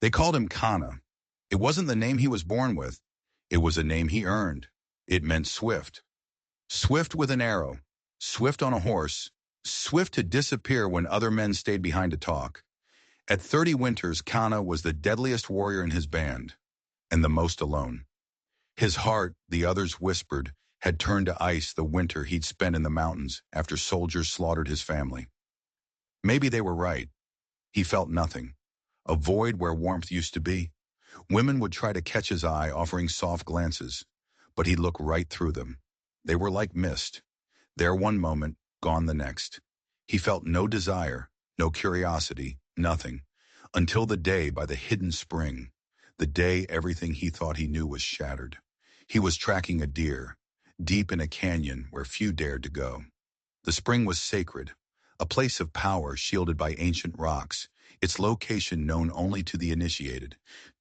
They called him Kana. It wasn't the name he was born with. It was a name he earned. It meant swift. Swift with an arrow. Swift on a horse. Swift to disappear when other men stayed behind to talk. At 30 winters, Kana was the deadliest warrior in his band, and the most alone. His heart, the others whispered, had turned to ice the winter he'd spent in the mountains after soldiers slaughtered his family. Maybe they were right. He felt nothing. A void where warmth used to be. Women would try to catch his eye, offering soft glances, but he'd look right through them. They were like mist. There one moment, gone the next. He felt no desire, no curiosity, nothing, until the day by the hidden spring, the day everything he thought he knew was shattered. He was tracking a deer, deep in a canyon where few dared to go. The spring was sacred, a place of power shielded by ancient rocks, its location known only to the initiated.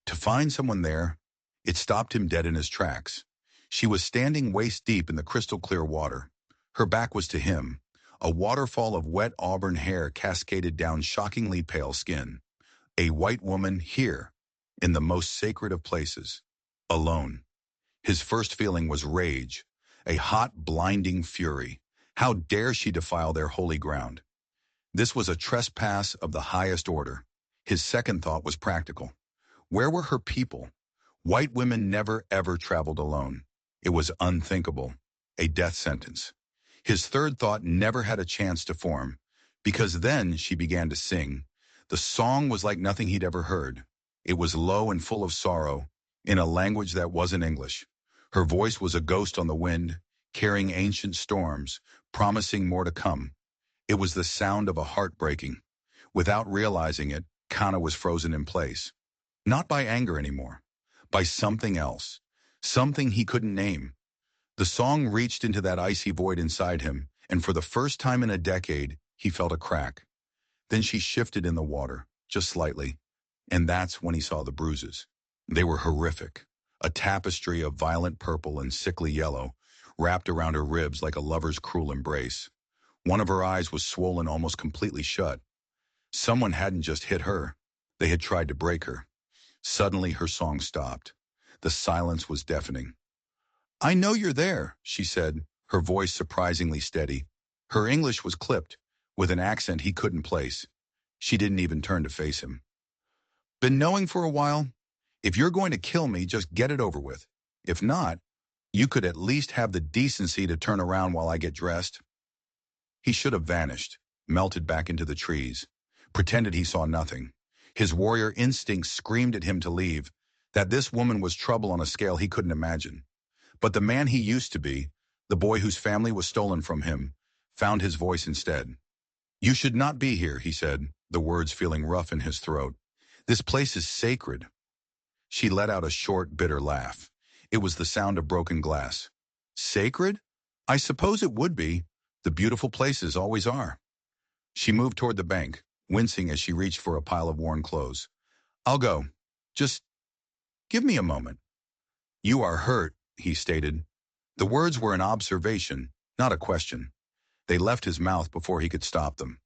To find someone there, it stopped him dead in his tracks. She was standing waist-deep in the crystal-clear water. Her back was to him. A waterfall of wet auburn hair cascaded down shockingly pale skin. A white woman here, in the most sacred of places. Alone. His first feeling was rage, a hot, blinding fury. How dare she defile their holy ground? This was a trespass of the highest order. His second thought was practical. Where were her people? White women never ever traveled alone. It was unthinkable. A death sentence. His third thought never had a chance to form, because then she began to sing. The song was like nothing he'd ever heard. It was low and full of sorrow, in a language that wasn't English. Her voice was a ghost on the wind, carrying ancient storms, promising more to come. It was the sound of a heart breaking. Without realizing it, Kana was frozen in place. Not by anger anymore, by something else, something he couldn't name. The song reached into that icy void inside him, and for the first time in a decade, he felt a crack. Then she shifted in the water, just slightly, and that's when he saw the bruises. They were horrific, a tapestry of violent purple and sickly yellow, wrapped around her ribs like a lover's cruel embrace. One of her eyes was swollen almost completely shut. Someone hadn't just hit her. They had tried to break her. Suddenly her song stopped. The silence was deafening. "I know you're there," she said, her voice surprisingly steady. Her English was clipped, with an accent he couldn't place. She didn't even turn to face him. "Been knowing for a while? If you're going to kill me, just get it over with. If not, you could at least have the decency to turn around while I get dressed." He should have vanished, melted back into the trees, pretended he saw nothing. His warrior instinct screamed at him to leave, that this woman was trouble on a scale he couldn't imagine. But the man he used to be, the boy whose family was stolen from him, found his voice instead. "You should not be here," he said, the words feeling rough in his throat. "This place is sacred." She let out a short, bitter laugh. It was the sound of broken glass. "Sacred? I suppose it would be. The beautiful places always are." She moved toward the bank, wincing as she reached for a pile of worn clothes. "I'll go. Just give me a moment." "You are hurt," he stated. The words were an observation, not a question. They left his mouth before he could stop them.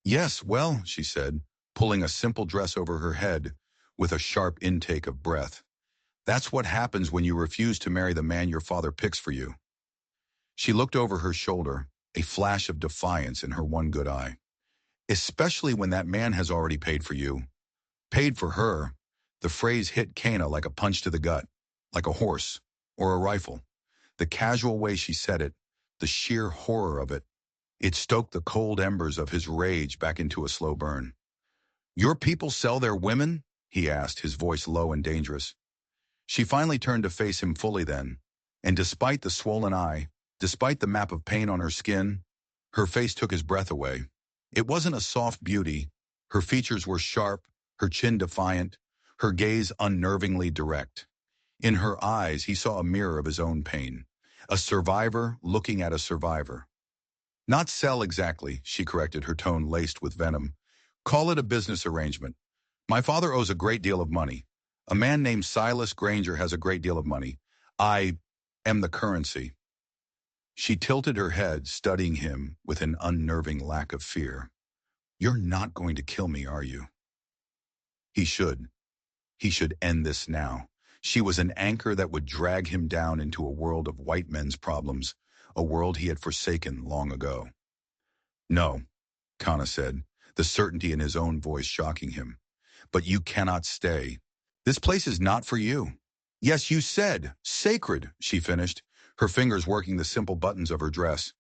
"Yes, well," she said, pulling a simple dress over her head with a sharp intake of breath. "That's what happens when you refuse to marry the man your father picks for you." She looked over her shoulder, a flash of defiance in her one good eye. "Especially when that man has already paid for you." Paid for her. The phrase hit Kana like a punch to the gut, like a horse or a rifle. The casual way she said it, the sheer horror of it, it stoked the cold embers of his rage back into a slow burn. "Your people sell their women?" he asked, his voice low and dangerous. She finally turned to face him fully then, and despite the swollen eye, despite the map of pain on her skin, her face took his breath away. It wasn't a soft beauty. Her features were sharp, her chin defiant, her gaze unnervingly direct. In her eyes, he saw a mirror of his own pain. A survivor looking at a survivor. "Not sell exactly," she corrected, her tone laced with venom. "Call it a business arrangement. My father owes a great deal of money. A man named Silas Granger has a great deal of money. I am the currency." She tilted her head, studying him with an unnerving lack of fear. "You're not going to kill me, are you?" He should. He should end this now. She was an anchor that would drag him down into a world of white men's problems, a world he had forsaken long ago. No, Kana said, the certainty in his own voice shocking him. But you cannot stay. This place is not for you. Yes, you said. Sacred, she finished, her fingers working the simple buttons of her dress.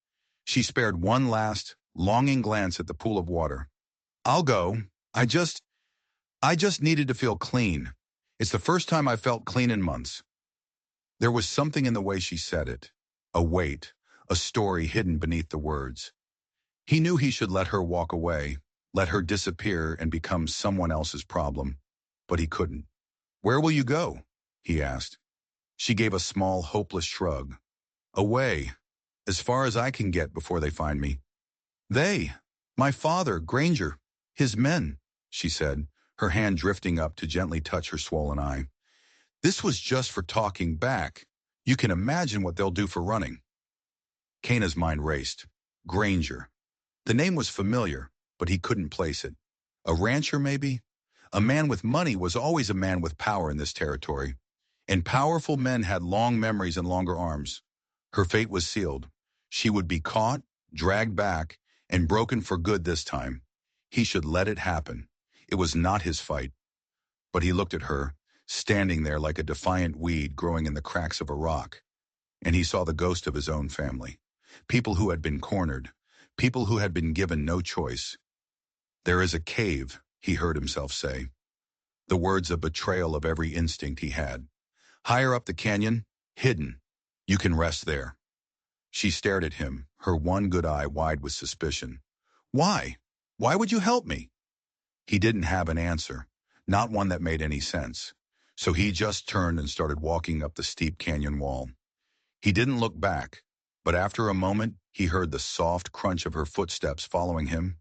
She spared one last, longing glance at the pool of water. I'll go. I just needed to feel clean. It's the first time I felt clean in months. There was something in the way she said it. A weight, a story hidden beneath the words. He knew he should let her walk away, let her disappear and become someone else's problem. But he couldn't. Where will you go? He asked. She gave a small, hopeless shrug. Away, as far as I can get before they find me. They, my father, Granger, his men, she said, her hand drifting up to gently touch her swollen eye. This was just for talking back. You can imagine what they'll do for running. Kana's mind raced. Granger. The name was familiar, but he couldn't place it. A rancher, maybe? A man with money was always a man with power in this territory. And powerful men had long memories and longer arms. Her fate was sealed. She would be caught, dragged back, and broken for good this time. He should let it happen. It was not his fight. But he looked at her, standing there like a defiant weed growing in the cracks of a rock. And he saw the ghost of his own family. People who had been cornered. People who had been given no choice. There is a cave, he heard himself say. The words of betrayal of every instinct he had. Higher up the canyon, hidden. You can rest there. She stared at him, her one good eye wide with suspicion. Why? Why would you help me? He didn't have an answer, not one that made any sense. So he just turned and started walking up the steep canyon wall. He didn't look back, but after a moment, he heard the soft crunch of her footsteps following him.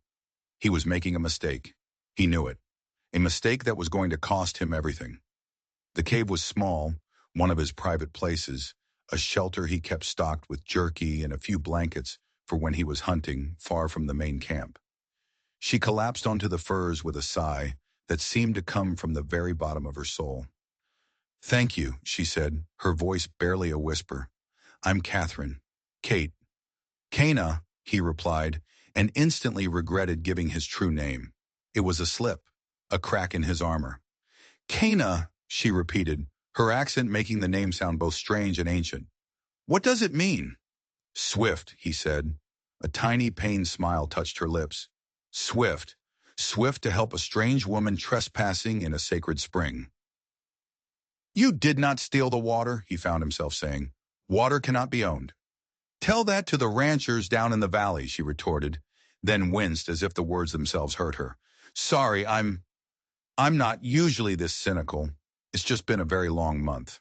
He was making a mistake. He knew it. A mistake that was going to cost him everything. The cave was small, one of his private places, a shelter he kept stocked with jerky and a few blankets for when he was hunting far from the main camp. She collapsed onto the furs with a sigh that seemed to come from the very bottom of her soul. Thank you, she said, her voice barely a whisper. I'm Catherine. Kate. Kana, he replied, and instantly regretted giving his true name. It was a slip, a crack in his armor. Kana, she repeated, her accent making the name sound both strange and ancient. What does it mean? Swift, he said. A tiny pained smile touched her lips. Swift. Swift to help a strange woman trespassing in a sacred spring. You did not steal the water, he found himself saying. Water cannot be owned. Tell that to the ranchers down in the valley, she retorted, then winced as if the words themselves hurt her. Sorry, I'm not usually this cynical. It's just been a very long month.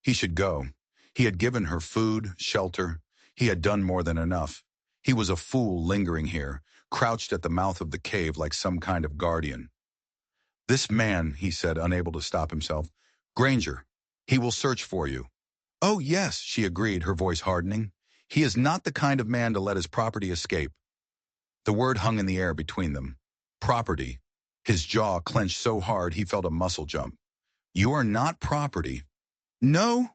He should go. He had given her food, shelter. He had done more than enough. He was a fool lingering here, crouched at the mouth of the cave like some kind of guardian. This man, he said, unable to stop himself. Granger, he will search for you. Oh, yes, she agreed, her voice hardening. He is not the kind of man to let his property escape. The word hung in the air between them. Property. His jaw clenched so hard he felt a muscle jump. You are not property. No?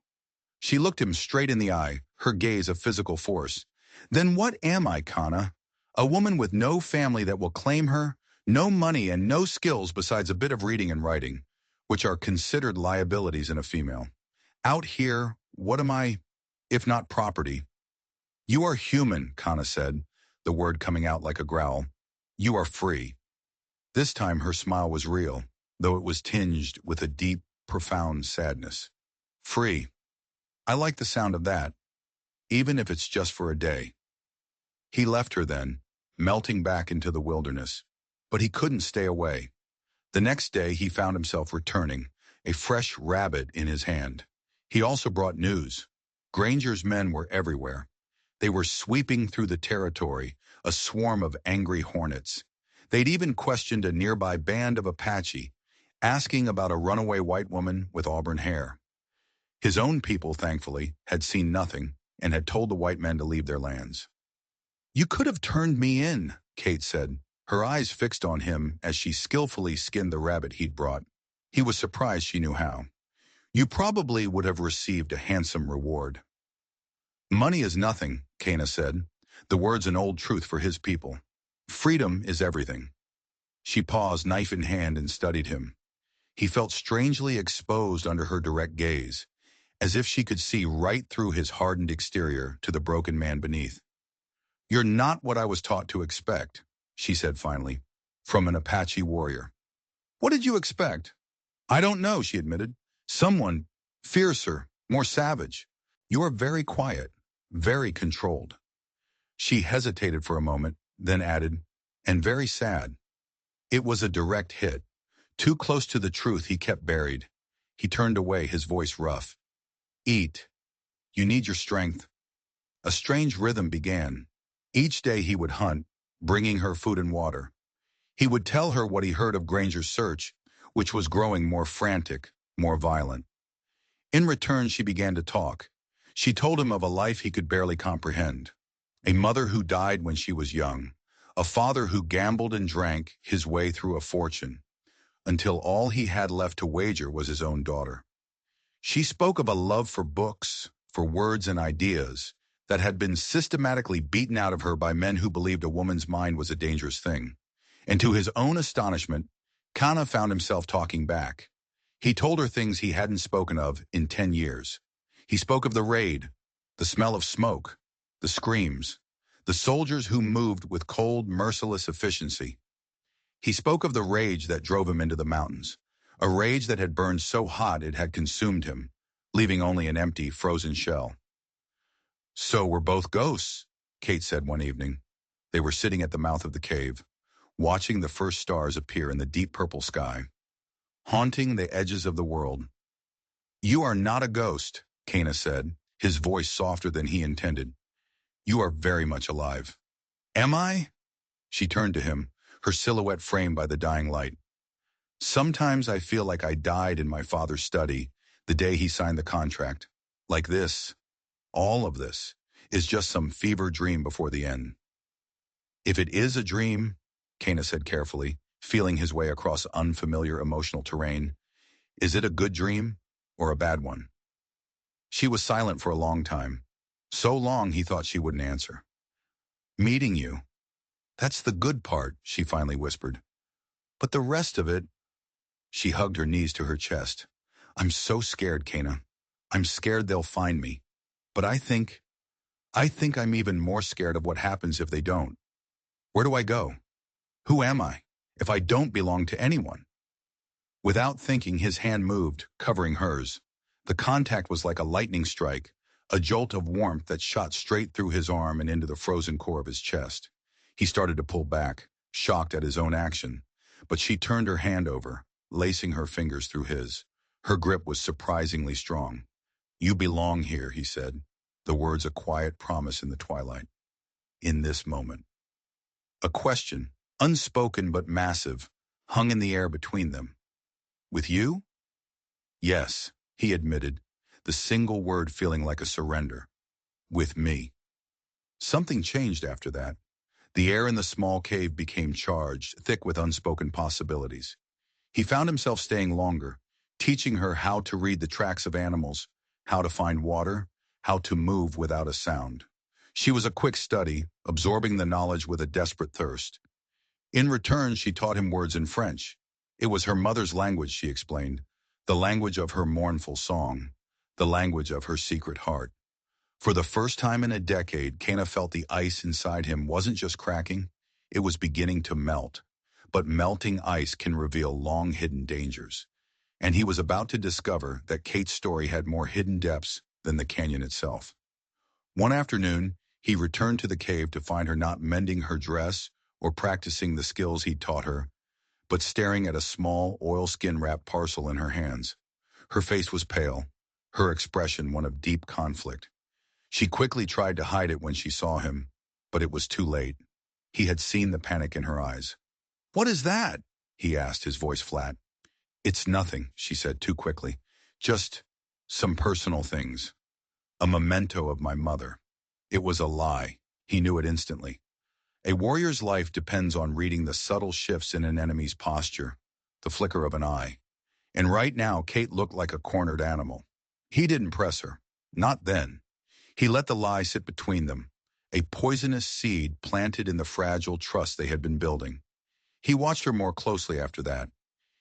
She looked him straight in the eye, her gaze of physical force. Then what am I, Kana? A woman with no family that will claim her, no money and no skills besides a bit of reading and writing, which are considered liabilities in a female. Out here, what am I, if not property? You are human, Kana said, the word coming out like a growl. You are free. This time her smile was real, though it was tinged with a deep, profound sadness. Free. I like the sound of that, even if it's just for a day. He left her then, melting back into the wilderness. But he couldn't stay away. The next day he found himself returning, a fresh rabbit in his hand. He also brought news. Granger's men were everywhere. They were sweeping through the territory, a swarm of angry hornets. They'd even questioned a nearby band of Apache, asking about a runaway white woman with auburn hair. His own people, thankfully, had seen nothing and had told the white men to leave their lands. You could have turned me in, Kate said, her eyes fixed on him as she skillfully skinned the rabbit he'd brought. He was surprised she knew how. You probably would have received a handsome reward. Money is nothing, Cana said. The word's an old truth for his people. Freedom is everything. She paused, knife in hand, and studied him. He felt strangely exposed under her direct gaze, as if she could see right through his hardened exterior to the broken man beneath. You're not what I was taught to expect, she said finally, from an Apache warrior. What did you expect? I don't know, she admitted. Someone fiercer, more savage. You are very quiet, very controlled. She hesitated for a moment, then added, and very sad. It was a direct hit. Too close to the truth he kept buried. He turned away, his voice rough. Eat. You need your strength. A strange rhythm began. Each day he would hunt, bringing her food and water. He would tell her what he heard of Granger's search, which was growing more frantic, more violent. In return, she began to talk. She told him of a life he could barely comprehend. A mother who died when she was young. A father who gambled and drank his way through a fortune, until all he had left to wager was his own daughter. She spoke of a love for books, for words and ideas, that had been systematically beaten out of her by men who believed a woman's mind was a dangerous thing. And to his own astonishment, Kana found himself talking back. He told her things he hadn't spoken of in 10 years. He spoke of the raid, the smell of smoke, the screams, the soldiers who moved with cold, merciless efficiency. He spoke of the rage that drove him into the mountains, a rage that had burned so hot it had consumed him, leaving only an empty, frozen shell. So we're both ghosts, Kate said one evening. They were sitting at the mouth of the cave, watching the first stars appear in the deep purple sky, haunting the edges of the world. You are not a ghost, Kana said, his voice softer than he intended. You are very much alive. Am I? She turned to him, her silhouette framed by the dying light. Sometimes I feel like I died in my father's study the day he signed the contract. Like this, all of this, is just some fever dream before the end. If it is a dream, Kana said carefully, feeling his way across unfamiliar emotional terrain, is it a good dream or a bad one? She was silent for a long time. So long he thought she wouldn't answer. Meeting you. That's the good part, she finally whispered. But the rest of it. She hugged her knees to her chest. I'm so scared, Kana. I'm scared they'll find me. But I think I'm even more scared of what happens if they don't. Where do I go? Who am I, if I don't belong to anyone? Without thinking, his hand moved, covering hers. The contact was like a lightning strike, a jolt of warmth that shot straight through his arm and into the frozen core of his chest. He started to pull back, shocked at his own action, but she turned her hand over, lacing her fingers through his. Her grip was surprisingly strong. You belong here, he said, the words a quiet promise in the twilight. In this moment. A question, unspoken but massive, hung in the air between them. With you? Yes, he admitted, the single word feeling like a surrender. With me. Something changed after that. The air in the small cave became charged, thick with unspoken possibilities. He found himself staying longer, teaching her how to read the tracks of animals, how to find water, how to move without a sound. She was a quick study, absorbing the knowledge with a desperate thirst. In return, she taught him words in French. It was her mother's language, she explained, the language of her mournful song, the language of her secret heart. For the first time in a decade, Kana felt the ice inside him wasn't just cracking, it was beginning to melt. But melting ice can reveal long-hidden dangers. And he was about to discover that Kate's story had more hidden depths than the canyon itself. One afternoon, he returned to the cave to find her not mending her dress or practicing the skills he'd taught her, but staring at a small, oilskin-wrapped parcel in her hands. Her face was pale, her expression one of deep conflict. She quickly tried to hide it when she saw him, but it was too late. He had seen the panic in her eyes. What is that? He asked, his voice flat. It's nothing, she said too quickly. Just some personal things. A memento of my mother. It was a lie. He knew it instantly. A warrior's life depends on reading the subtle shifts in an enemy's posture, the flicker of an eye. And right now, Kate looked like a cornered animal. He didn't press her. Not then. He let the lie sit between them, a poisonous seed planted in the fragile trust they had been building. He watched her more closely after that.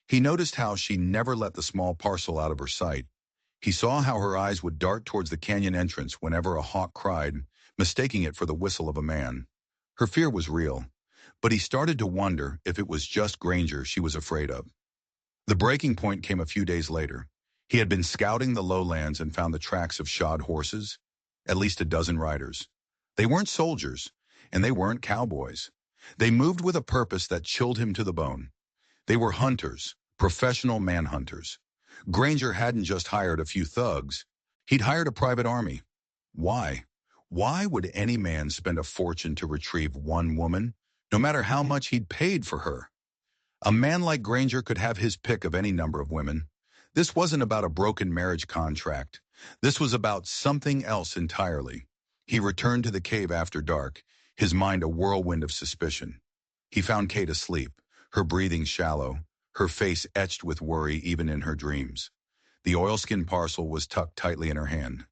He noticed how she never let the small parcel out of her sight. He saw how her eyes would dart towards the canyon entrance whenever a hawk cried, mistaking it for the whistle of a man. Her fear was real, but he started to wonder if it was just Granger she was afraid of. The breaking point came a few days later. He had been scouting the lowlands and found the tracks of shod horses, at least a dozen riders. They weren't soldiers, and they weren't cowboys. They moved with a purpose that chilled him to the bone. They were hunters, professional manhunters. Granger hadn't just hired a few thugs. He'd hired a private army. Why? Why would any man spend a fortune to retrieve one woman, no matter how much he'd paid for her? A man like Granger could have his pick of any number of women. This wasn't about a broken marriage contract. This was about something else entirely. He returned to the cave after dark, his mind a whirlwind of suspicion. He found Kate asleep, her breathing shallow, her face etched with worry even in her dreams. The oilskin parcel was tucked tightly in her hand.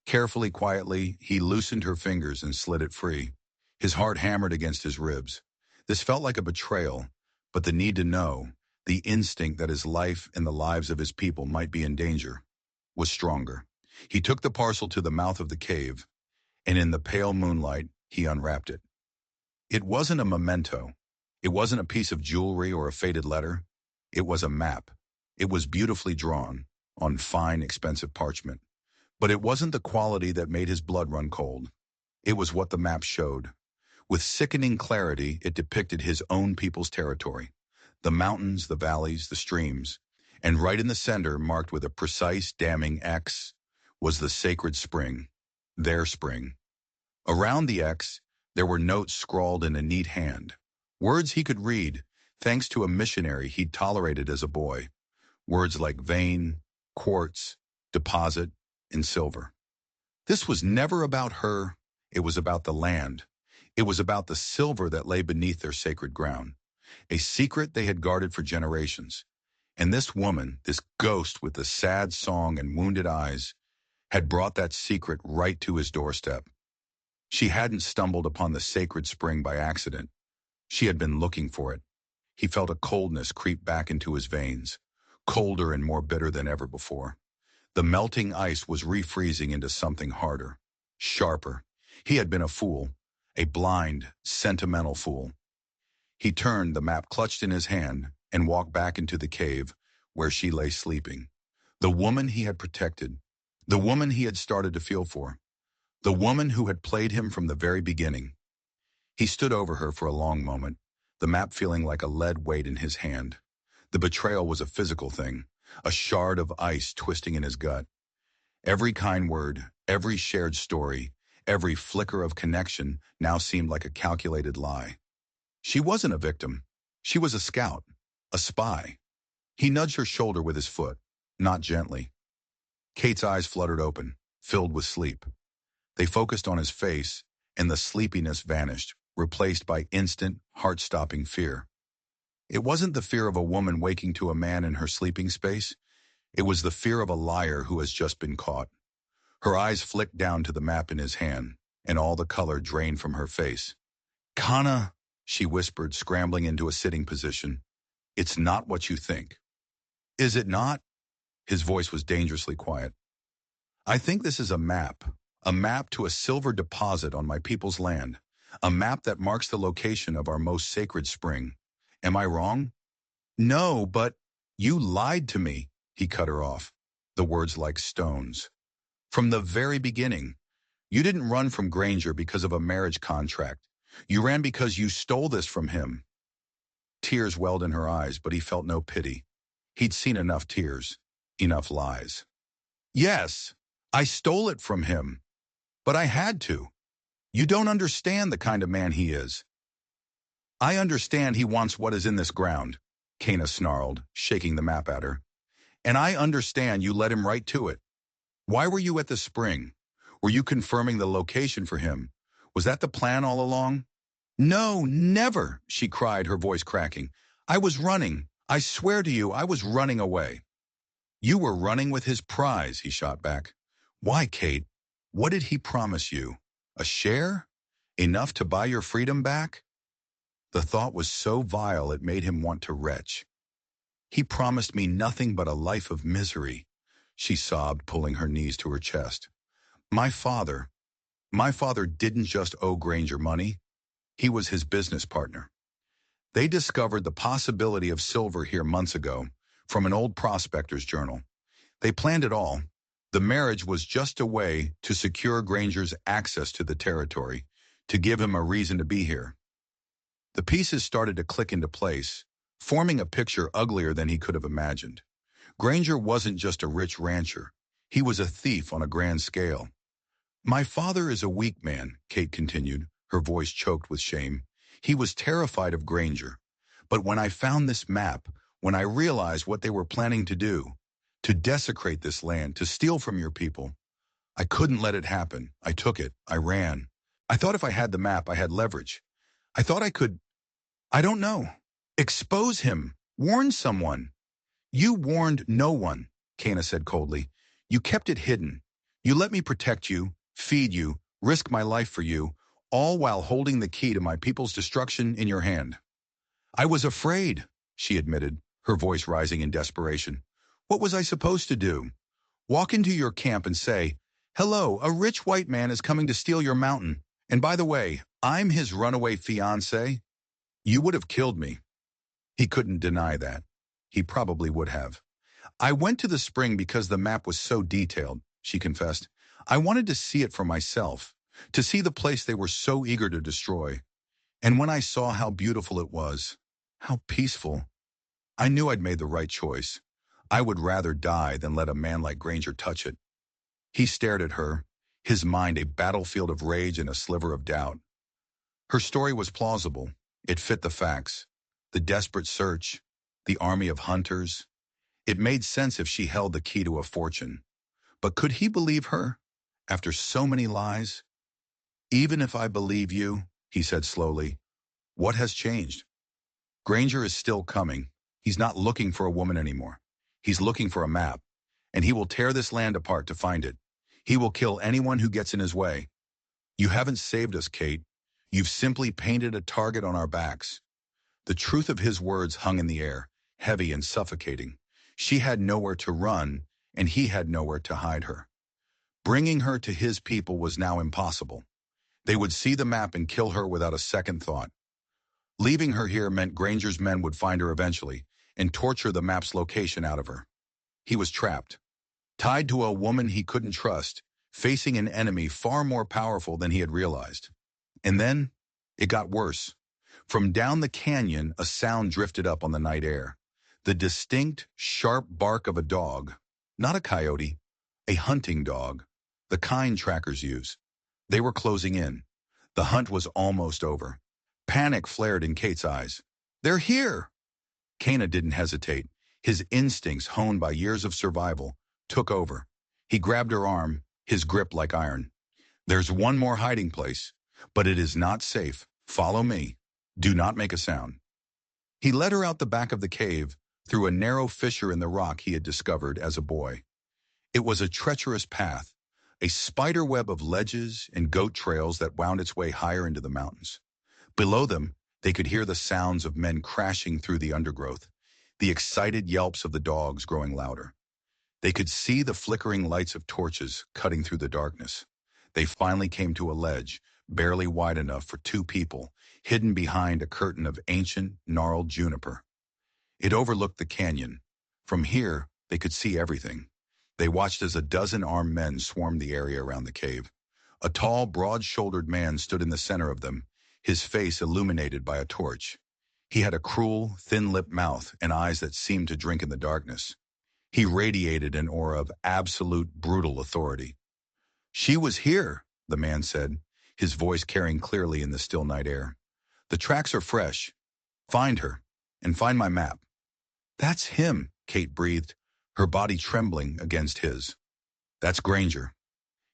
Carefully, quietly, he loosened her fingers and slid it free. His heart hammered against his ribs. This felt like a betrayal, but the need to know, the instinct that his life and the lives of his people might be in danger, was stronger. He took the parcel to the mouth of the cave, and in the pale moonlight, he unwrapped it. It wasn't a memento. It wasn't a piece of jewelry or a faded letter. It was a map. It was beautifully drawn, on fine, expensive parchment. But it wasn't the quality that made his blood run cold. It was what the map showed. With sickening clarity, it depicted his own people's territory. The mountains, the valleys, the streams. And right in the center, marked with a precise, damning X, was the sacred spring. Their spring. Around the X, there were notes scrawled in a neat hand. Words he could read, thanks to a missionary he'd tolerated as a boy. Words like vein, quartz, deposit, and silver. This was never about her. It was about the land. It was about the silver that lay beneath their sacred ground. A secret they had guarded for generations. And this woman, this ghost with the sad song and wounded eyes, had brought that secret right to his doorstep. She hadn't stumbled upon the sacred spring by accident. She had been looking for it. He felt a coldness creep back into his veins, colder and more bitter than ever before. The melting ice was refreezing into something harder, sharper. He had been a fool, a blind, sentimental fool. He turned, the map clutched in his hand, and walked back into the cave where she lay sleeping. The woman he had protected, the woman he had started to feel for, the woman who had played him from the very beginning. He stood over her for a long moment, the map feeling like a lead weight in his hand. The betrayal was a physical thing, a shard of ice twisting in his gut. Every kind word, every shared story, every flicker of connection now seemed like a calculated lie. She wasn't a victim. She was a scout, a spy. He nudged her shoulder with his foot, not gently. Kate's eyes fluttered open, filled with sleep. They focused on his face, and the sleepiness vanished, replaced by instant, heart-stopping fear. It wasn't the fear of a woman waking to a man in her sleeping space. It was the fear of a liar who has just been caught. Her eyes flicked down to the map in his hand, and all the color drained from her face. "Kana," she whispered, scrambling into a sitting position. "It's not what you think." "Is it not?" His voice was dangerously quiet. "I think this is a map to a silver deposit on my people's land, a map that marks the location of our most sacred spring. Am I wrong?" "No, but you lied to me," he cut her off, the words like stones. "From the very beginning. You didn't run from Granger because of a marriage contract. You ran because you stole this from him." Tears welled in her eyes, but he felt no pity. He'd seen enough tears, enough lies. "Yes, I stole it from him, but I had to. You don't understand the kind of man he is." "I understand he wants what is in this ground," Kana snarled, shaking the map at her. "And I understand you led him right to it. Why were you at the spring? Were you confirming the location for him? Was that the plan all along?" "No, never," she cried, her voice cracking. "I was running. I swear to you, I was running away." You were running with his prize, he shot back. Why, Kate? What did he promise you? A share? Enough to buy your freedom back? The thought was so vile it made him want to retch. He promised me nothing but a life of misery, she sobbed, pulling her knees to her chest. My father, my father didn't just owe Granger money. He was his business partner. They discovered the possibility of silver here months ago from an old prospector's journal. They planned it all. The marriage was just a way to secure Granger's access to the territory, to give him a reason to be here. The pieces started to click into place, forming a picture uglier than he could have imagined. Granger wasn't just a rich rancher. He was a thief on a grand scale. My father is a weak man, Kate continued, her voice choked with shame. He was terrified of Granger. But when I found this map, when I realized what they were planning to desecrate this land, to steal from your people, I couldn't let it happen. I took it. I ran. I thought if I had the map, I had leverage. I thought I could, I don't know, expose him, warn someone. You warned no one, Kana said coldly. You kept it hidden. You let me protect you, feed you, risk my life for you, all while holding the key to my people's destruction in your hand. I was afraid, she admitted, her voice rising in desperation. What was I supposed to do? Walk into your camp and say, hello, a rich white man is coming to steal your mountain. And by the way, I'm his runaway fiancé? You would have killed me. He couldn't deny that. He probably would have. I went to the spring because the map was so detailed, she confessed. I wanted to see it for myself, to see the place they were so eager to destroy. And when I saw how beautiful it was, how peaceful, I knew I'd made the right choice. I would rather die than let a man like Granger touch it. He stared at her, his mind a battlefield of rage and a sliver of doubt. Her story was plausible. It fit the facts. The desperate search, the army of hunters. It made sense if she held the key to a fortune. But could he believe her? After so many lies? Even if I believe you, he said slowly, what has changed? Granger is still coming. He's not looking for a woman anymore. He's looking for a map. And he will tear this land apart to find it. He will kill anyone who gets in his way. You haven't saved us, Kate. You've simply painted a target on our backs. The truth of his words hung in the air, heavy and suffocating. She had nowhere to run, and he had nowhere to hide her. Bringing her to his people was now impossible. They would see the map and kill her without a second thought. Leaving her here meant Granger's men would find her eventually and torture the map's location out of her. He was trapped, tied to a woman he couldn't trust, facing an enemy far more powerful than he had realized. And then, it got worse. From down the canyon, a sound drifted up on the night air. The distinct, sharp bark of a dog. Not a coyote, a hunting dog. The kind trackers use. They were closing in. The hunt was almost over. Panic flared in Kate's eyes. They're here! Kana didn't hesitate. His instincts, honed by years of survival, took over. He grabbed her arm, his grip like iron. There's one more hiding place, but it is not safe. Follow me. Do not make a sound. He led her out the back of the cave, through a narrow fissure in the rock he had discovered as a boy. It was a treacherous path, a spider web of ledges and goat trails that wound its way higher into the mountains. Below them, they could hear the sounds of men crashing through the undergrowth, the excited yelps of the dogs growing louder. They could see the flickering lights of torches cutting through the darkness. They finally came to a ledge, barely wide enough for two people, hidden behind a curtain of ancient, gnarled juniper. It overlooked the canyon. From here, they could see everything. They watched as a dozen armed men swarmed the area around the cave. A tall, broad-shouldered man stood in the center of them, his face illuminated by a torch. He had a cruel, thin-lipped mouth and eyes that seemed to drink in the darkness. He radiated an aura of absolute, brutal authority. She was here, the man said, his voice carrying clearly in the still night air. The tracks are fresh. Find her, and find my map. That's him, Kate breathed, her body trembling against his. That's Granger.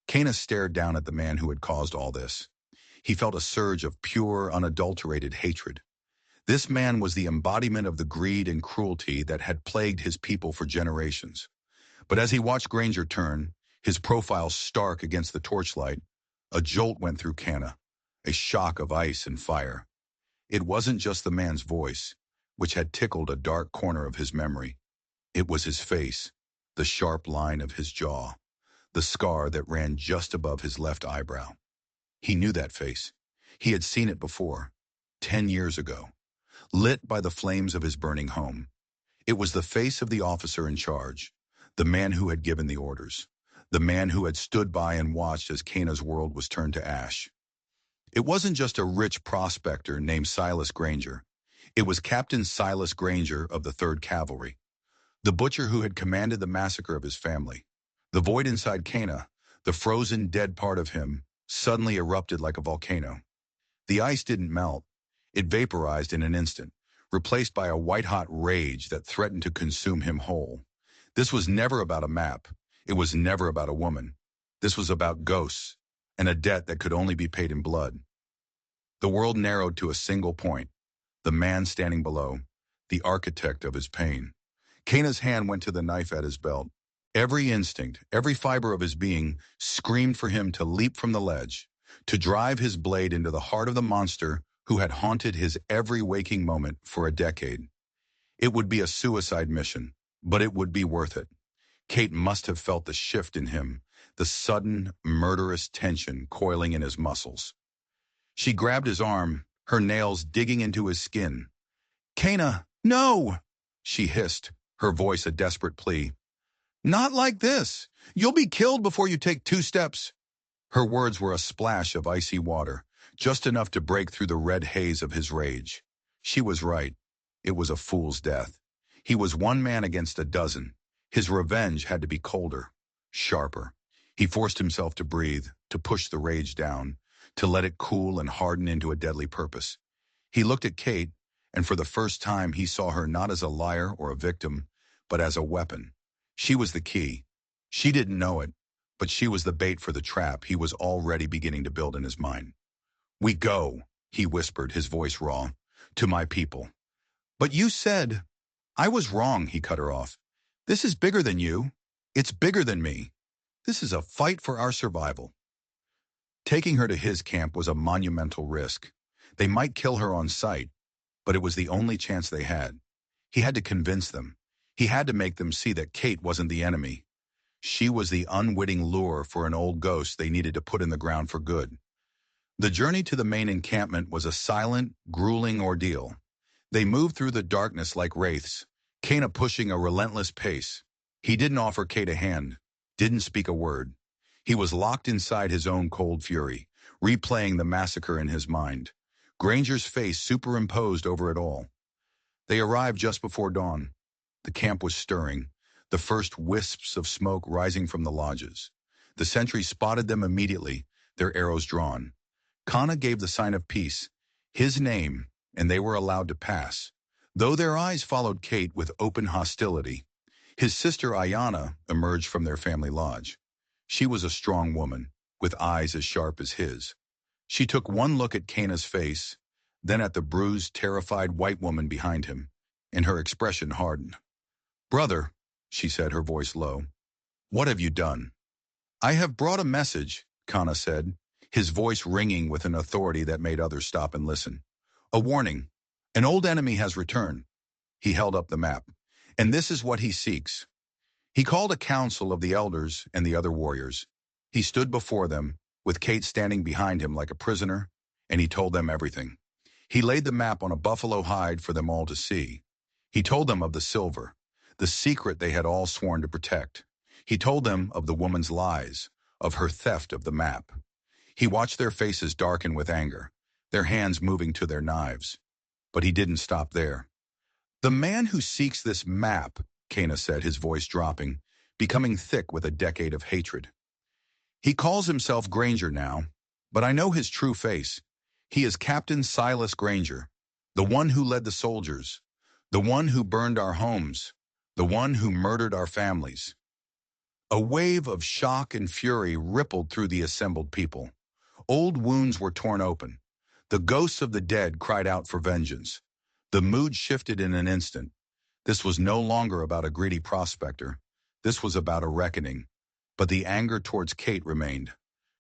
Kana stared down at the man who had caused all this. He felt a surge of pure, unadulterated hatred. This man was the embodiment of the greed and cruelty that had plagued his people for generations. But as he watched Granger turn, his profile stark against the torchlight, a jolt went through Canna, a shock of ice and fire. It wasn't just the man's voice, which had tickled a dark corner of his memory. It was his face, the sharp line of his jaw, the scar that ran just above his left eyebrow. He knew that face. He had seen it before, 10 years ago, lit by the flames of his burning home. It was the face of the officer in charge, the man who had given the orders, the man who had stood by and watched as Cana's world was turned to ash. It wasn't just a rich prospector named Silas Granger. It was Captain Silas Granger of the 3rd Cavalry, the butcher who had commanded the massacre of his family. The void inside Cana, the frozen dead part of him, suddenly erupted like a volcano. The ice didn't melt. It vaporized in an instant, replaced by a white-hot rage that threatened to consume him whole. This was never about a map. It was never about a woman. This was about ghosts, and a debt that could only be paid in blood. The world narrowed to a single point, the man standing below, the architect of his pain. Cana's hand went to the knife at his belt. Every instinct, every fiber of his being screamed for him to leap from the ledge, to drive his blade into the heart of the monster who had haunted his every waking moment for a decade. It would be a suicide mission, but it would be worth it. Kate must have felt the shift in him, the sudden, murderous tension coiling in his muscles. She grabbed his arm, her nails digging into his skin. "Cana, no!" she hissed, her voice a desperate plea. "Not like this. You'll be killed before you take 2 steps. Her words were a splash of icy water, just enough to break through the red haze of his rage. She was right. It was a fool's death. He was one man against a dozen. His revenge had to be colder, sharper. He forced himself to breathe, to push the rage down, to let it cool and harden into a deadly purpose. He looked at Kate, and for the first time he saw her not as a liar or a victim, but as a weapon. She was the key. She didn't know it, but she was the bait for the trap he was already beginning to build in his mind. "We go," he whispered, his voice raw, "to my people." "But you said—" "I was wrong," he cut her off. "This is bigger than you. It's bigger than me. This is a fight for our survival." Taking her to his camp was a monumental risk. They might kill her on sight, but it was the only chance they had. He had to convince them. He had to make them see that Kate wasn't the enemy. She was the unwitting lure for an old ghost they needed to put in the ground for good. The journey to the main encampment was a silent, grueling ordeal. They moved through the darkness like wraiths, Cana pushing a relentless pace. He didn't offer Kate a hand, didn't speak a word. He was locked inside his own cold fury, replaying the massacre in his mind, Granger's face superimposed over it all. They arrived just before dawn. The camp was stirring, the first wisps of smoke rising from the lodges. The sentries spotted them immediately, their arrows drawn. Kana gave the sign of peace, his name, and they were allowed to pass, though their eyes followed Kate with open hostility. His sister Ayana emerged from their family lodge. She was a strong woman, with eyes as sharp as his. She took one look at Cana's face, then at the bruised, terrified white woman behind him, and her expression hardened. "Brother," she said, her voice low, "what have you done?" "I have brought a message," Kana said, his voice ringing with an authority that made others stop and listen. "A warning. An old enemy has returned." He held up the map. "And this is what he seeks." He called a council of the elders and the other warriors. He stood before them, with Kate standing behind him like a prisoner, and he told them everything. He laid the map on a buffalo hide for them all to see. He told them of the silver, the secret they had all sworn to protect. He told them of the woman's lies, of her theft of the map. He watched their faces darken with anger, their hands moving to their knives. But he didn't stop there. "The man who seeks this map," Kana said, his voice dropping, becoming thick with a decade of hatred. "He calls himself Granger now, but I know his true face. He is Captain Silas Granger, the one who led the soldiers, the one who burned our homes, the one who murdered our families." A wave of shock and fury rippled through the assembled people. Old wounds were torn open. The ghosts of the dead cried out for vengeance. The mood shifted in an instant. This was no longer about a greedy prospector. This was about a reckoning, but the anger towards Kate remained.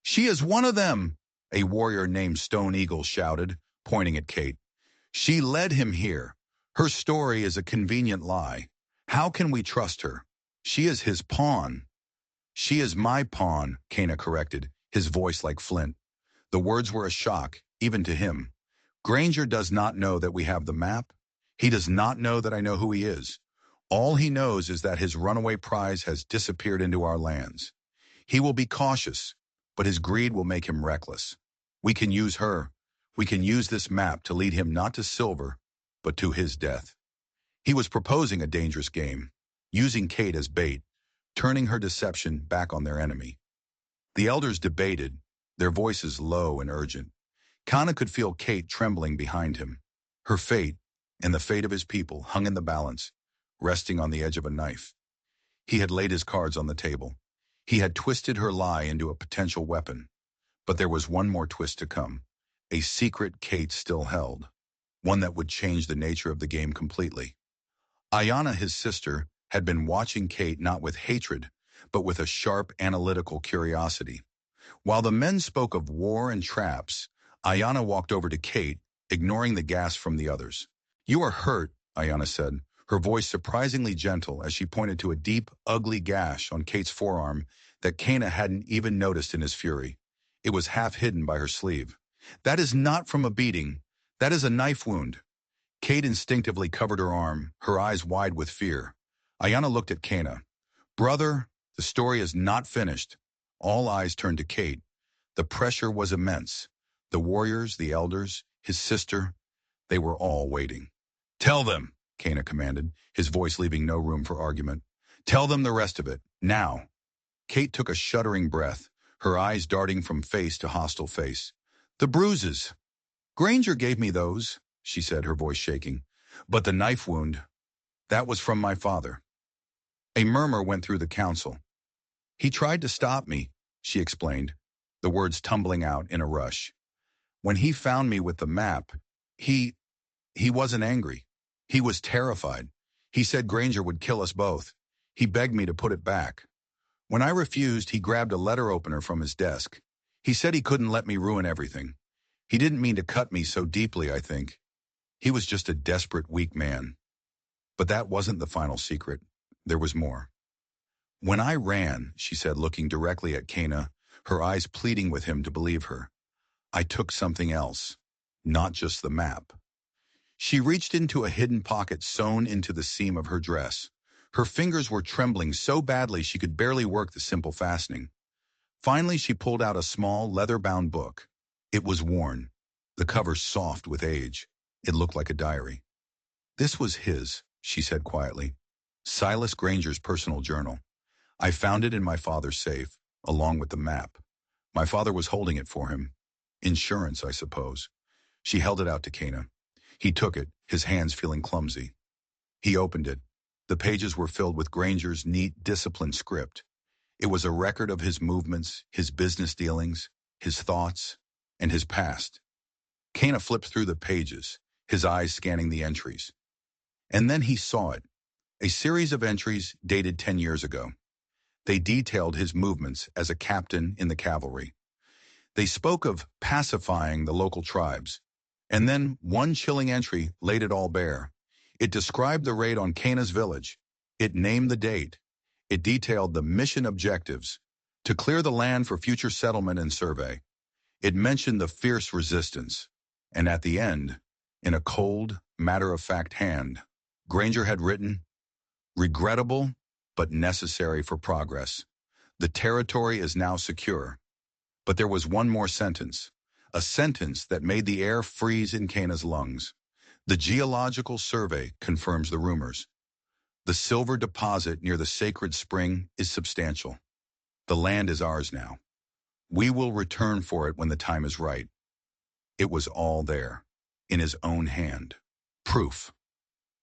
"She is one of them," a warrior named Stone Eagle shouted, pointing at Kate. "She led him here. Her story is a convenient lie. How can we trust her? She is his pawn." "She is my pawn," Kana corrected, his voice like flint. The words were a shock, even to him. "Granger does not know that we have the map. He does not know that I know who he is. All he knows is that his runaway prize has disappeared into our lands. He will be cautious, but his greed will make him reckless. We can use her. We can use this map to lead him not to silver, but to his death." He was proposing a dangerous game, using Kate as bait, turning her deception back on their enemy. The elders debated, their voices low and urgent. Kana could feel Kate trembling behind him. Her fate, and the fate of his people, hung in the balance, resting on the edge of a knife. He had laid his cards on the table. He had twisted her lie into a potential weapon. But there was one more twist to come. A secret Kate still held. One that would change the nature of the game completely. Ayana, his sister, had been watching Kate not with hatred, but with a sharp analytical curiosity. While the men spoke of war and traps, Ayana walked over to Kate, ignoring the gasp from the others. "You are hurt," Ayana said, her voice surprisingly gentle as she pointed to a deep, ugly gash on Kate's forearm that Kana hadn't even noticed in his fury. It was half hidden by her sleeve. "That is not from a beating. That is a knife wound." Kate instinctively covered her arm, her eyes wide with fear. Ayana looked at Kana. "Brother, the story is not finished." All eyes turned to Kate. The pressure was immense. The warriors, the elders, his sister, they were all waiting. "Tell them," Kana commanded, his voice leaving no room for argument. "Tell them the rest of it, now." Kate took a shuddering breath, her eyes darting from face to hostile face. "The bruises. Granger gave me those," she said, her voice shaking. "But the knife wound, that was from my father." A murmur went through the council. "He tried to stop me," she explained, the words tumbling out in a rush. "When he found me with the map, he wasn't angry. He was terrified. He said Granger would kill us both. He begged me to put it back. When I refused, he grabbed a letter opener from his desk. He said he couldn't let me ruin everything. He didn't mean to cut me so deeply, I think. He was just a desperate, weak man." But that wasn't the final secret. There was more. "When I ran," she said, looking directly at Kana, her eyes pleading with him to believe her, "I took something else, not just the map." She reached into a hidden pocket sewn into the seam of her dress. Her fingers were trembling so badly she could barely work the simple fastening. Finally, she pulled out a small, leather-bound book. It was worn, the cover soft with age. It looked like a diary. "This was his," she said quietly. "Silas Granger's personal journal. I found it in my father's safe, along with the map. My father was holding it for him. Insurance, I suppose." She held it out to Kana. He took it, his hands feeling clumsy. He opened it. The pages were filled with Granger's neat, disciplined script. It was a record of his movements, his business dealings, his thoughts, and his past. Kana flipped through the pages, his eyes scanning the entries. And then he saw it, a series of entries dated 10 years ago. They detailed his movements as a captain in the cavalry. They spoke of pacifying the local tribes. And then one chilling entry laid it all bare. It described the raid on Kana's village. It named the date. It detailed the mission objectives, to clear the land for future settlement and survey. It mentioned the fierce resistance. And at the end, in a cold, matter-of-fact hand, Granger had written, "Regrettable, but necessary for progress. The territory is now secure." But there was one more sentence, a sentence that made the air freeze in Kana's lungs. "The geological survey confirms the rumors. The silver deposit near the sacred spring is substantial. The land is ours now. We will return for it when the time is right." It was all there, in his own hand. Proof.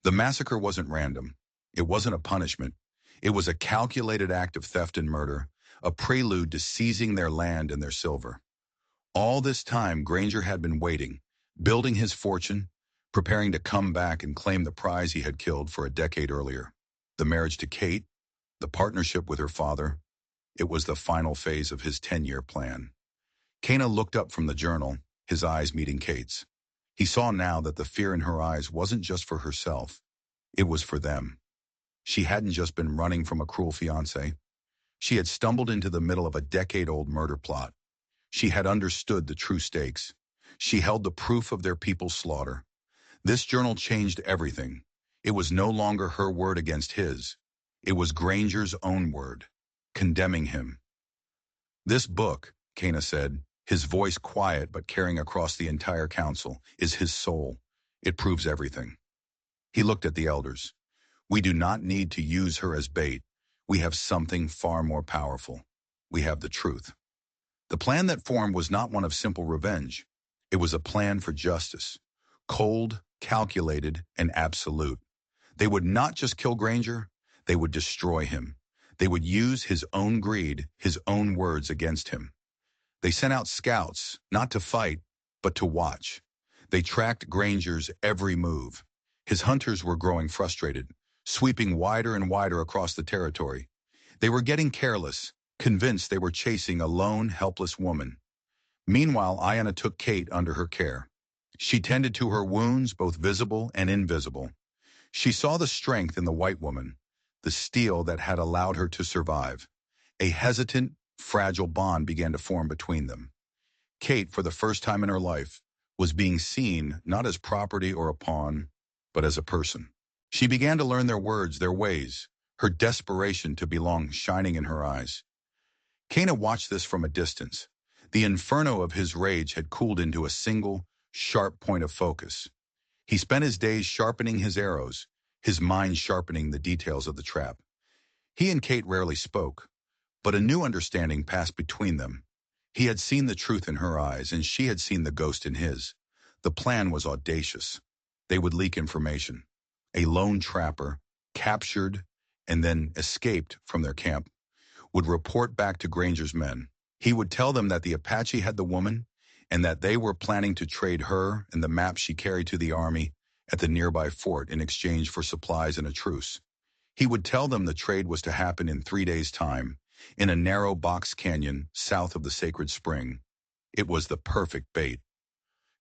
The massacre wasn't random. It wasn't a punishment. It was a calculated act of theft and murder, a prelude to seizing their land and their silver. All this time, Granger had been waiting, building his fortune, preparing to come back and claim the prize he had killed for a decade earlier. The marriage to Kate, the partnership with her father. It was the final phase of his 10-year plan. Kana looked up from the journal, his eyes meeting Kate's. He saw now that the fear in her eyes wasn't just for herself. It was for them. She hadn't just been running from a cruel fiancé. She had stumbled into the middle of a decade-old murder plot. She had understood the true stakes. She held the proof of their people's slaughter. This journal changed everything. It was no longer her word against his. It was Granger's own word, condemning him. This book, Kana said, his voice quiet but carrying across the entire council, is his soul. It proves everything. He looked at the elders. We do not need to use her as bait. We have something far more powerful. We have the truth. The plan that formed was not one of simple revenge. It was a plan for justice. Cold, calculated, and absolute. They would not just kill Granger, they would destroy him. They would use his own greed, his own words against him. They sent out scouts, not to fight, but to watch. They tracked Granger's every move. His hunters were growing frustrated, sweeping wider and wider across the territory. They were getting careless, convinced they were chasing a lone, helpless woman. Meanwhile, Ayanna took Kate under her care. She tended to her wounds, both visible and invisible. She saw the strength in the white woman, the steel that had allowed her to survive. A hesitant, fragile bond began to form between them. Kate, for the first time in her life, was being seen not as property or a pawn, but as a person. She began to learn their words, their ways, her desperation to belong shining in her eyes. Kana watched this from a distance. The inferno of his rage had cooled into a single, sharp point of focus. He spent his days sharpening his arrows, his mind sharpening the details of the trap. He and Kate rarely spoke, but a new understanding passed between them. He had seen the truth in her eyes, and she had seen the ghost in his. The plan was audacious. They would leak information. A lone trapper, captured and then escaped from their camp, would report back to Granger's men. He would tell them that the Apache had the woman and that they were planning to trade her and the map she carried to the army at the nearby fort in exchange for supplies and a truce. He would tell them the trade was to happen in 3 days' time, in a narrow box canyon south of the sacred spring. It was the perfect bait.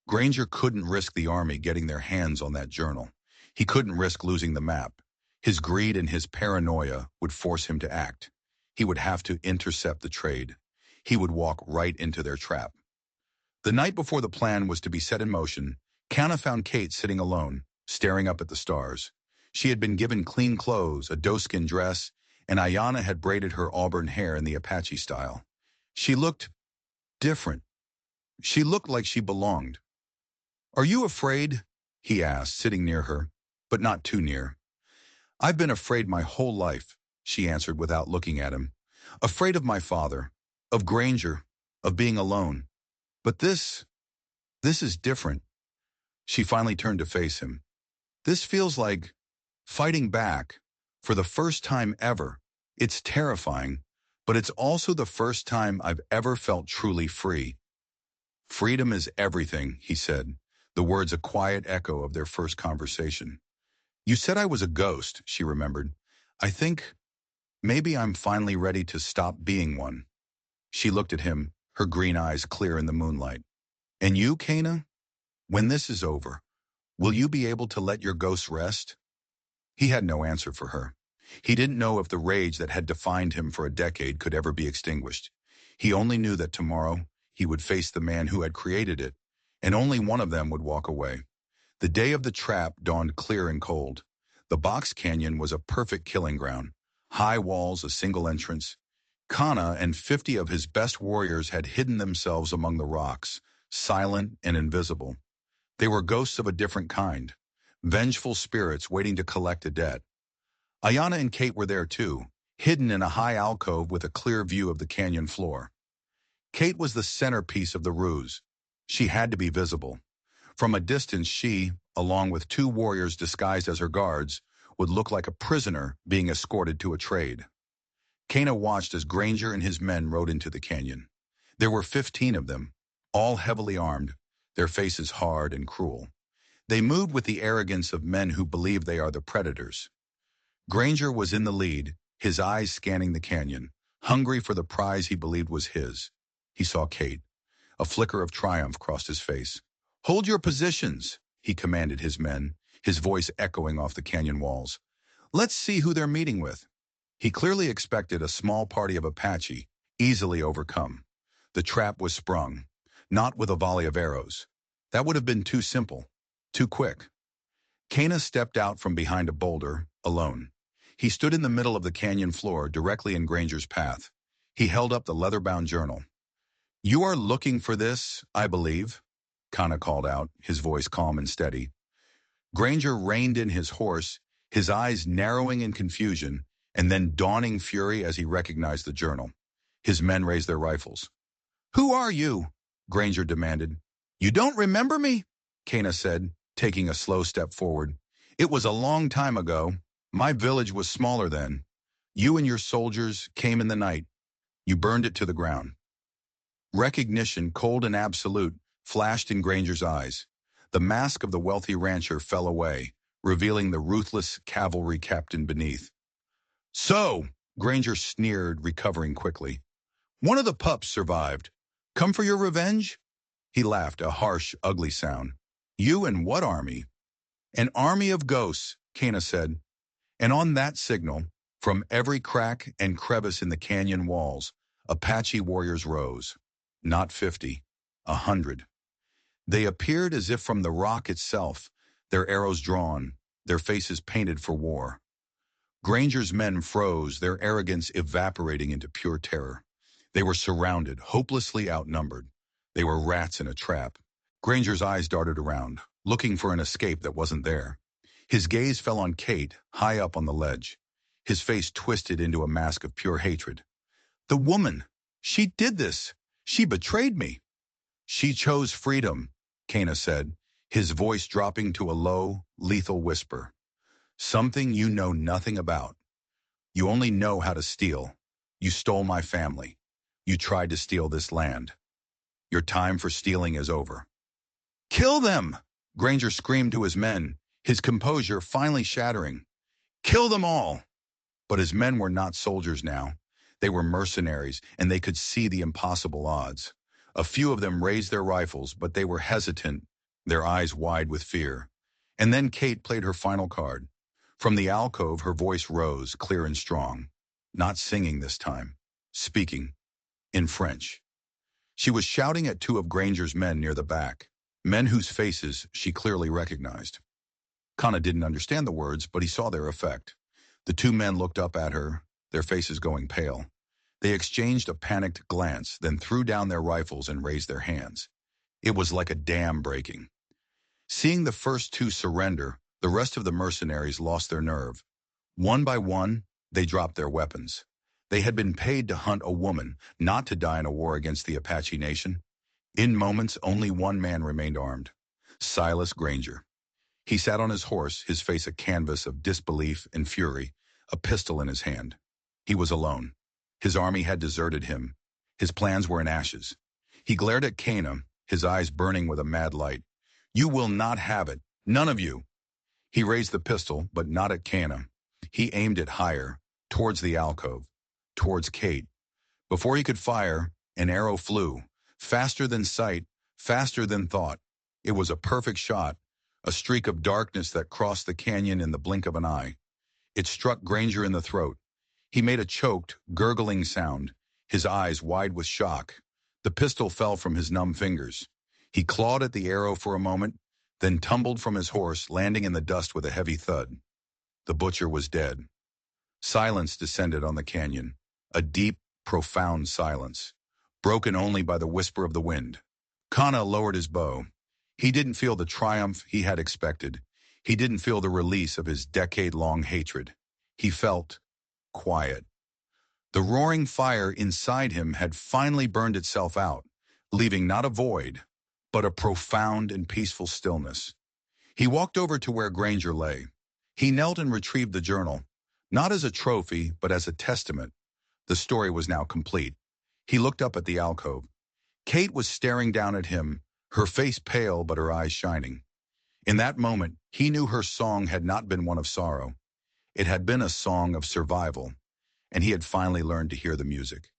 Granger couldn't risk the army getting their hands on that journal. He couldn't risk losing the map. His greed and his paranoia would force him to act. He would have to intercept the trade. He would walk right into their trap. The night before the plan was to be set in motion, Kana found Kate sitting alone, staring up at the stars. She had been given clean clothes, a doeskin dress, and Ayanna had braided her auburn hair in the Apache style. She looked different. She looked like she belonged. "Are you afraid?" he asked, sitting near her, but not too near. "I've been afraid my whole life," she answered without looking at him. "Afraid of my father, of Granger, of being alone. But this is different." She finally turned to face him. "This feels like fighting back for the first time ever. It's terrifying, but it's also the first time I've ever felt truly free." "Freedom is everything," he said, the words a quiet echo of their first conversation. "You said I was a ghost," she remembered. "I think maybe I'm finally ready to stop being one." She looked at him, her green eyes clear in the moonlight. "And you, Kana? When this is over, will you be able to let your ghost rest?" He had no answer for her. He didn't know if the rage that had defined him for a decade could ever be extinguished. He only knew that tomorrow he would face the man who had created it, and only one of them would walk away. The day of the trap dawned clear and cold. The box canyon was a perfect killing ground. High walls, a single entrance. Kana and 50 of his best warriors had hidden themselves among the rocks, silent and invisible. They were ghosts of a different kind, vengeful spirits waiting to collect a debt. Ayanna and Kate were there too, hidden in a high alcove with a clear view of the canyon floor. Kate was the centerpiece of the ruse. She had to be visible. From a distance, she, along with 2 warriors disguised as her guards, would look like a prisoner being escorted to a trade. Kana watched as Granger and his men rode into the canyon. There were 15 of them, all heavily armed, their faces hard and cruel. They moved with the arrogance of men who believe they are the predators. Granger was in the lead, his eyes scanning the canyon, hungry for the prize he believed was his. He saw Kate. A flicker of triumph crossed his face. "Hold your positions," he commanded his men, his voice echoing off the canyon walls. "Let's see who they're meeting with." He clearly expected a small party of Apache, easily overcome. The trap was sprung, not with a volley of arrows. That would have been too simple, too quick. Kana stepped out from behind a boulder, alone. He stood in the middle of the canyon floor, directly in Granger's path. He held up the leather-bound journal. "You are looking for this, I believe," Kana called out, his voice calm and steady. Granger reined in his horse, his eyes narrowing in confusion, and then dawning fury as he recognized the journal. His men raised their rifles. "Who are you?" Granger demanded. "You don't remember me?" Kana said, taking a slow step forward. "It was a long time ago. My village was smaller then. You and your soldiers came in the night. You burned it to the ground." Recognition, cold and absolute, flashed in Granger's eyes. The mask of the wealthy rancher fell away, revealing the ruthless cavalry captain beneath. "So," Granger sneered, recovering quickly, "one of the pups survived. Come for your revenge?" He laughed, a harsh, ugly sound. "You and what army?" "An army of ghosts," Kana said. And on that signal, from every crack and crevice in the canyon walls, Apache warriors rose. Not 50, 100. They appeared as if from the rock itself, their arrows drawn, their faces painted for war. Granger's men froze, their arrogance evaporating into pure terror. They were surrounded, hopelessly outnumbered. They were rats in a trap. Granger's eyes darted around, looking for an escape that wasn't there. His gaze fell on Kate, high up on the ledge. His face twisted into a mask of pure hatred. "The woman! She did this! She betrayed me!" "She chose freedom," Kana said, his voice dropping to a low, lethal whisper. "Something you know nothing about. You only know how to steal. You stole my family. You tried to steal this land. Your time for stealing is over." "Kill them!" Granger screamed to his men, his composure finally shattering. "Kill them all!" But his men were not soldiers now. They were mercenaries, and they could see the impossible odds. A few of them raised their rifles, but they were hesitant, their eyes wide with fear. And then Kate played her final card. From the alcove, her voice rose, clear and strong. Not singing this time. Speaking. In French. She was shouting at two of Granger's men near the back. Men whose faces she clearly recognized. Kana didn't understand the words, but he saw their effect. The two men looked up at her, their faces going pale. They exchanged a panicked glance, then threw down their rifles and raised their hands. It was like a dam breaking. Seeing the first two surrender, the rest of the mercenaries lost their nerve. One by one, they dropped their weapons. They had been paid to hunt a woman, not to die in a war against the Apache nation. In moments, only one man remained armed. Silas Granger. He sat on his horse, his face a canvas of disbelief and fury, a pistol in his hand. He was alone. His army had deserted him. His plans were in ashes. He glared at Kana, his eyes burning with a mad light. "You will not have it. None of you." He raised the pistol, but not at Kana. He aimed it higher, towards the alcove, towards Kate. Before he could fire, an arrow flew, faster than sight, faster than thought. It was a perfect shot, a streak of darkness that crossed the canyon in the blink of an eye. It struck Granger in the throat. He made a choked, gurgling sound, his eyes wide with shock. The pistol fell from his numb fingers. He clawed at the arrow for a moment, then tumbled from his horse, landing in the dust with a heavy thud. The butcher was dead. Silence descended on the canyon, a deep, profound silence, broken only by the whisper of the wind. Kana lowered his bow. He didn't feel the triumph he had expected. He didn't feel the release of his decade-long hatred. He felt quiet. The roaring fire inside him had finally burned itself out, leaving not a void, but a profound and peaceful stillness. He walked over to where Granger lay. He knelt and retrieved the journal, not as a trophy, but as a testament. The story was now complete. He looked up at the alcove. Kate was staring down at him, her face pale but her eyes shining. In that moment, he knew her song had not been one of sorrow. It had been a song of survival. and he had finally learned to hear the music.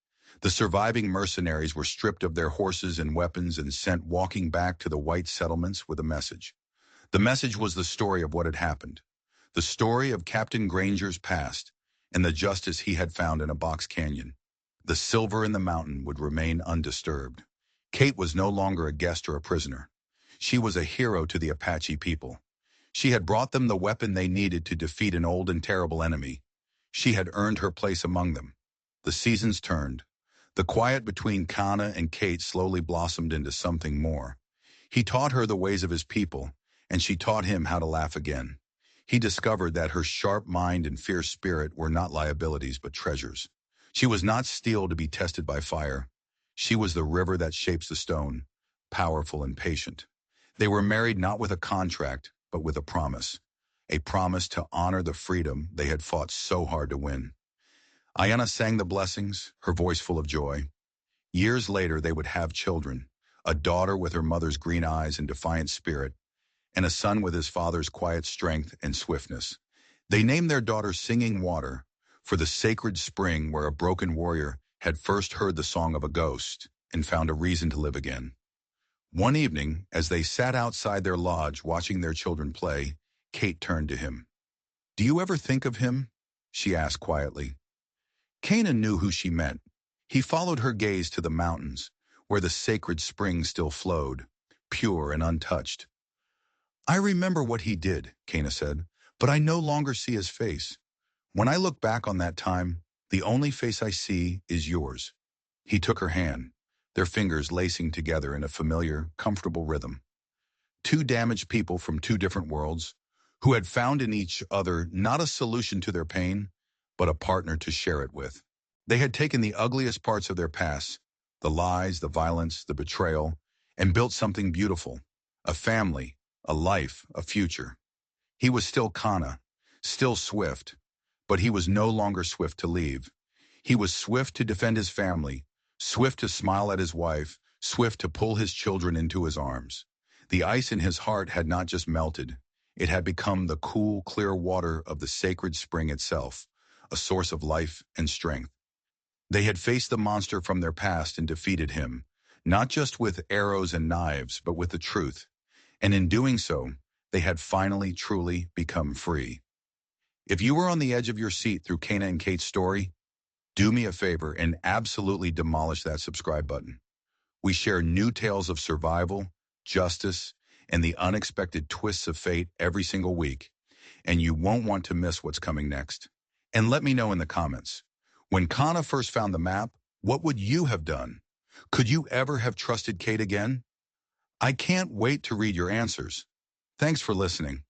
The surviving mercenaries were stripped of their horses and weapons and sent walking back to the white settlements with a message. The message was the story of what had happened, the story of Captain Granger's past, and the justice he had found in a box canyon. The silver in the mountain would remain undisturbed. Kate was no longer a guest or a prisoner. She was a hero to the Apache people. She had brought them the weapon they needed to defeat an old and terrible enemy. She had earned her place among them. The seasons turned. The quiet between Kana and Kate slowly blossomed into something more. He taught her the ways of his people, and she taught him how to laugh again. He discovered that her sharp mind and fierce spirit were not liabilities but treasures. She was not steel to be tested by fire. She was the river that shapes the stone, powerful and patient. They were married not with a contract, but with a promise to honor the freedom they had fought so hard to win. Ayana sang the blessings, her voice full of joy. Years later, they would have children, a daughter with her mother's green eyes and defiant spirit, and a son with his father's quiet strength and swiftness. They named their daughter Singing Water, for the sacred spring where a broken warrior had first heard the song of a ghost and found a reason to live again. One evening, as they sat outside their lodge watching their children play, Kate turned to him. "Do you ever think of him?" she asked quietly. Canaan knew who she meant. He followed her gaze to the mountains, where the sacred spring still flowed, pure and untouched. "I remember what he did," Cana said, "but I no longer see his face. When I look back on that time, the only face I see is yours." He took her hand, their fingers lacing together in a familiar, comfortable rhythm. Two damaged people from two different worlds, who had found in each other not a solution to their pain, but a partner to share it with. They had taken the ugliest parts of their past, the lies, the violence, the betrayal, and built something beautiful, a family, a life, a future. He was still Kana, still swift, but he was no longer swift to leave. He was swift to defend his family, swift to smile at his wife, swift to pull his children into his arms. The ice in his heart had not just melted. It had become the cool, clear water of the sacred spring itself, a source of life and strength. They had faced the monster from their past and defeated him, not just with arrows and knives, but with the truth. And in doing so, they had finally, truly become free. If you were on the edge of your seat through Kana and Kate's story, do me a favor and absolutely demolish that subscribe button. We share new tales of survival, justice, and the unexpected twists of fate every single week, and you won't want to miss what's coming next. And let me know in the comments. When Kana first found the map, what would you have done? Could you ever have trusted Kate again? I can't wait to read your answers. Thanks for listening.